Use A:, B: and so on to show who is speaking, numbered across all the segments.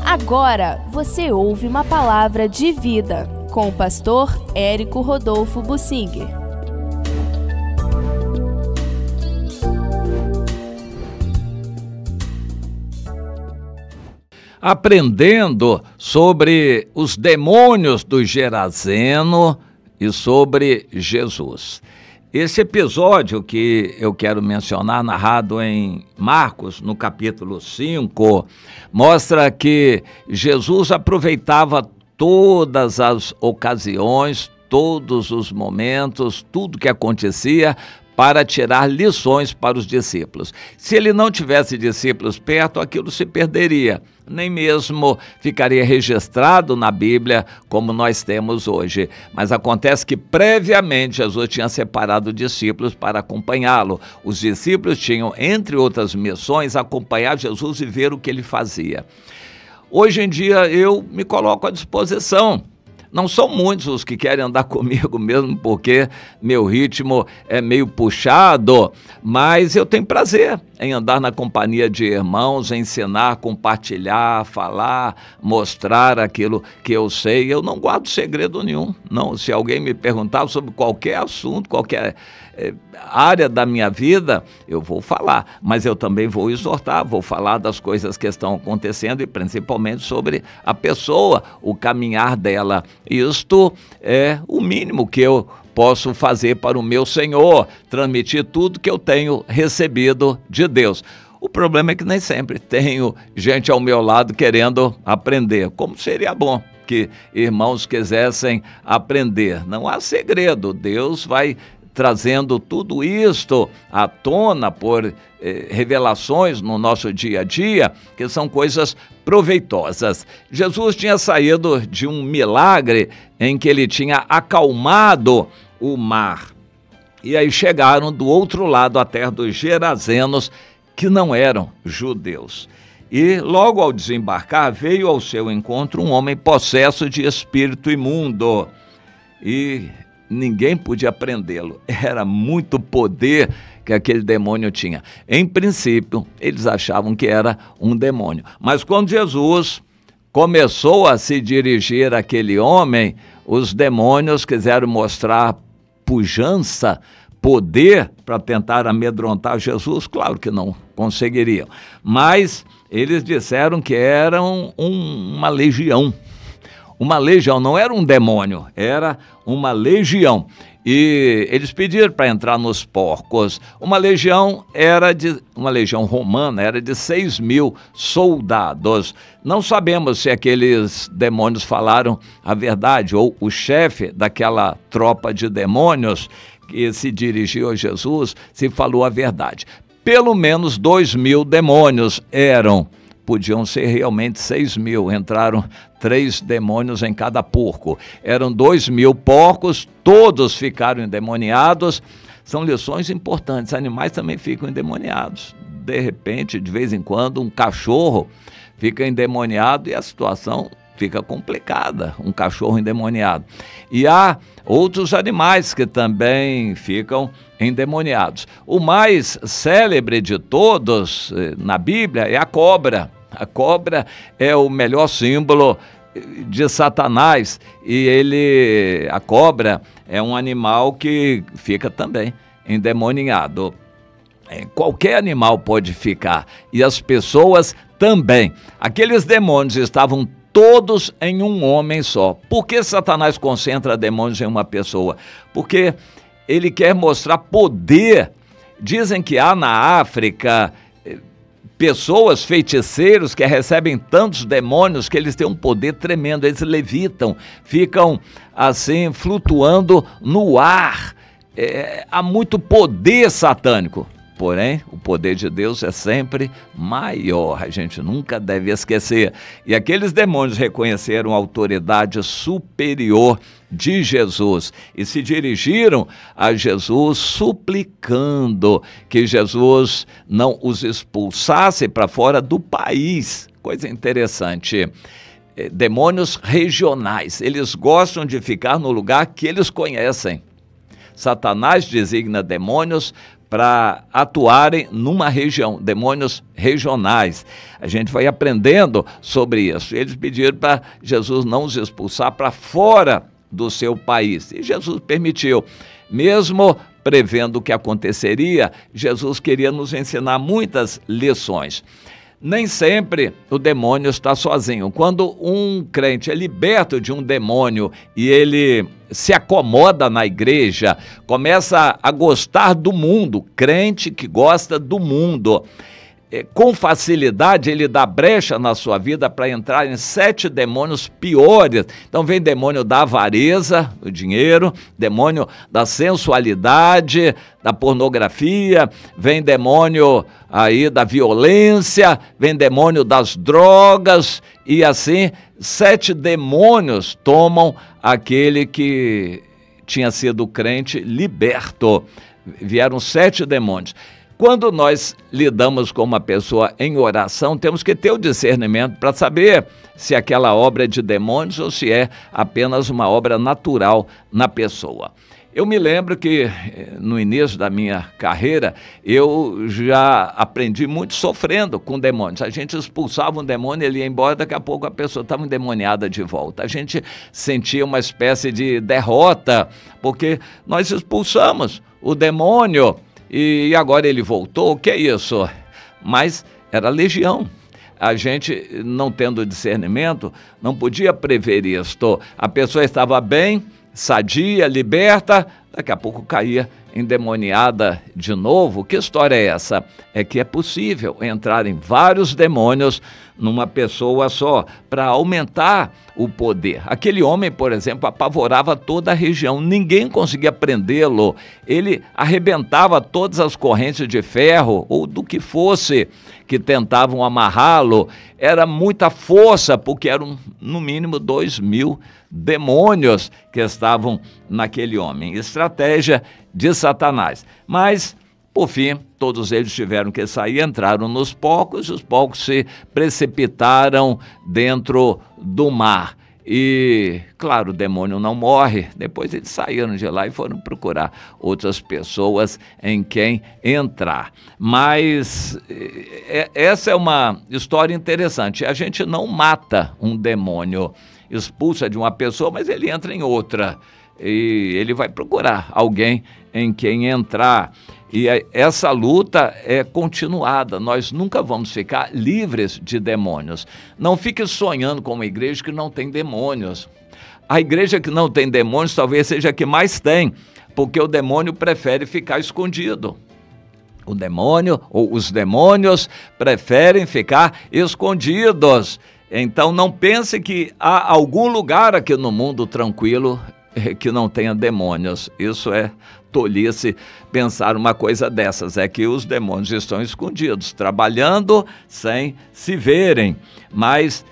A: Agora você ouve uma palavra de vida com o pastor Érico Rodolfo Bussinger.
B: Aprendendo sobre os demônios do Geraseno e sobre Jesus. Esse episódio que eu quero mencionar, narrado em Marcos, no capítulo 5, mostra que Jesus aproveitava todas as ocasiões, todos os momentos, tudo que acontecia para tirar lições para os discípulos. Se ele não tivesse discípulos perto, aquilo se perderia, nem mesmo ficaria registrado na Bíblia como nós temos hoje. Mas acontece que previamente Jesus tinha separado discípulos para acompanhá-lo. Os discípulos tinham, entre outras missões, acompanhar Jesus e ver o que ele fazia. Hoje em dia eu me coloco à disposição. Não são muitos os que querem andar comigo mesmo, porque meu ritmo é meio puxado, mas eu tenho prazer em andar na companhia de irmãos, ensinar, compartilhar, falar, mostrar aquilo que eu sei. Eu não guardo segredo nenhum, não. Se alguém me perguntar sobre qualquer assunto, qualquer área da minha vida, eu vou falar, mas eu também vou exortar, vou falar das coisas que estão acontecendo e principalmente sobre a pessoa, o caminhar dela. Isto é o mínimo que eu posso fazer para o meu Senhor, transmitir tudo que eu tenho recebido de Deus. O problema é que nem sempre tenho gente ao meu lado querendo aprender, como seria bom que irmãos quisessem aprender. Não há segredo, Deus vai trazendo tudo isto à tona por revelações no nosso dia a dia, que são coisas proveitosas. Jesus tinha saído de um milagre em que ele tinha acalmado o mar. E aí chegaram do outro lado, a terra dos Gerazenos, que não eram judeus. E logo ao desembarcar, veio ao seu encontro um homem possesso de espírito imundo. E ninguém podia prendê-lo. Era muito poder que aquele demônio tinha. Em princípio, eles achavam que era um demônio. Mas quando Jesus começou a se dirigir àquele homem, os demônios quiseram mostrar pujança, poder para tentar amedrontar Jesus. Claro que não conseguiriam. Mas eles disseram que eram uma legião. Uma legião, não era um demônio, era uma legião. E eles pediram para entrar nos porcos. Uma legião romana, era de 6.000 soldados. Não sabemos se aqueles demônios falaram a verdade, ou o chefe daquela tropa de demônios que se dirigiu a Jesus, se falou a verdade. Pelo menos 2.000 demônios podiam ser realmente 6.000, entraram 3 demônios em cada porco. Eram 2.000 porcos, todos ficaram endemoniados. São lições importantes, animais também ficam endemoniados. De repente, de vez em quando, um cachorro fica endemoniado e a situação fica complicada, um cachorro endemoniado. E há outros animais que também ficam endemoniados. O mais célebre de todos na Bíblia é a cobra. A cobra é o melhor símbolo de Satanás e a cobra é um animal que fica também endemoniado. Qualquer animal pode ficar e as pessoas também. Aqueles demônios estavam todos em um homem só. Por que Satanás concentra demônios em uma pessoa? Porque ele quer mostrar poder. Dizem que há na África pessoas, feiticeiros, que recebem tantos demônios que eles têm um poder tremendo, eles levitam, ficam assim flutuando no ar. Há muito poder satânico. Porém, o poder de Deus é sempre maior, a gente nunca deve esquecer. E aqueles demônios reconheceram a autoridade superior de Jesus e se dirigiram a Jesus suplicando que Jesus não os expulsasse para fora do país. Coisa interessante. Demônios regionais, eles gostam de ficar no lugar que eles conhecem. Satanás designa demônios para atuarem numa região, demônios regionais. A gente vai aprendendo sobre isso. Eles pediram para Jesus não os expulsar para fora do seu país, e Jesus permitiu. Mesmo prevendo o que aconteceria, Jesus queria nos ensinar muitas lições. Nem sempre o demônio está sozinho. Quando um crente é liberto de um demônio e ele se acomoda na igreja, começa a gostar do mundo, crente que gosta do mundo, com facilidade ele dá brecha na sua vida para entrar em 7 demônios piores. Então vem demônio da avareza, do dinheiro, demônio da sensualidade, da pornografia, vem demônio aí da violência, vem demônio das drogas, e assim 7 demônios tomam aquele que tinha sido crente liberto. Vieram 7 demônios. Quando nós lidamos com uma pessoa em oração, temos que ter o discernimento para saber se aquela obra é de demônios ou se é apenas uma obra natural na pessoa. Eu me lembro que no início da minha carreira, eu já aprendi muito sofrendo com demônios. A gente expulsava um demônio, ele ia embora, daqui a pouco a pessoa estava endemoniada de volta. A gente sentia uma espécie de derrota, porque nós expulsamos o demônio, e agora ele voltou. O que é isso? Mas era legião. A gente, não tendo discernimento, não podia prever isto. A pessoa estava bem, sadia, liberta, daqui a pouco caía endemoniada de novo. Que história é essa? É que é possível entrar em vários demônios numa pessoa só, para aumentar o poder. Aquele homem, por exemplo, apavorava toda a região, ninguém conseguia prendê-lo, ele arrebentava todas as correntes de ferro, ou do que fosse, que tentavam amarrá-lo. Era muita força, porque eram no mínimo 2.000 demônios que estavam naquele homem. Estratégia de Satanás. Mas, por fim, todos eles tiveram que sair, entraram nos porcos, os porcos se precipitaram dentro do mar. E, claro, o demônio não morre. Depois eles saíram de lá e foram procurar outras pessoas em quem entrar. Mas essa é uma história interessante. A gente não mata um demônio, expulsa de uma pessoa, mas ele entra em outra. E ele vai procurar alguém em quem entrar. E essa luta é continuada. Nós nunca vamos ficar livres de demônios. Não fique sonhando com uma igreja que não tem demônios. A igreja que não tem demônios talvez seja a que mais tem, porque o demônio prefere ficar escondido. O demônio, ou os demônios, preferem ficar escondidos. Então não pense que há algum lugar aqui no mundo tranquilo que não tenha demônios. Isso é tolice pensar uma coisa dessas. É que os demônios estão escondidos, trabalhando sem se verem. Mas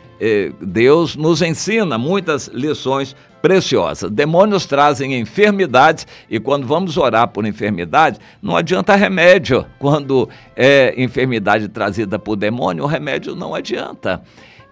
B: Deus nos ensina muitas lições preciosas. Demônios trazem enfermidades, e quando vamos orar por enfermidade, não adianta remédio. Quando é enfermidade trazida por demônio, o remédio não adianta.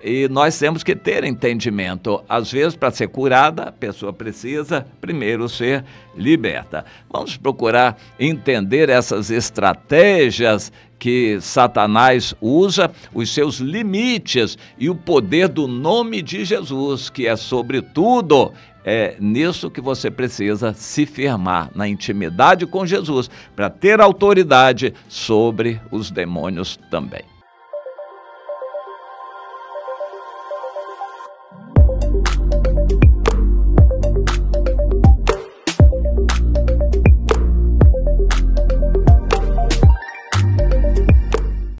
B: E nós temos que ter entendimento. Às vezes, para ser curada, a pessoa precisa primeiro ser liberta. Vamos procurar entender essas estratégias que Satanás usa, os seus limites e o poder do nome de Jesus, que é sobretudo. É nisso que você precisa se firmar, na intimidade com Jesus, para ter autoridade sobre os demônios também.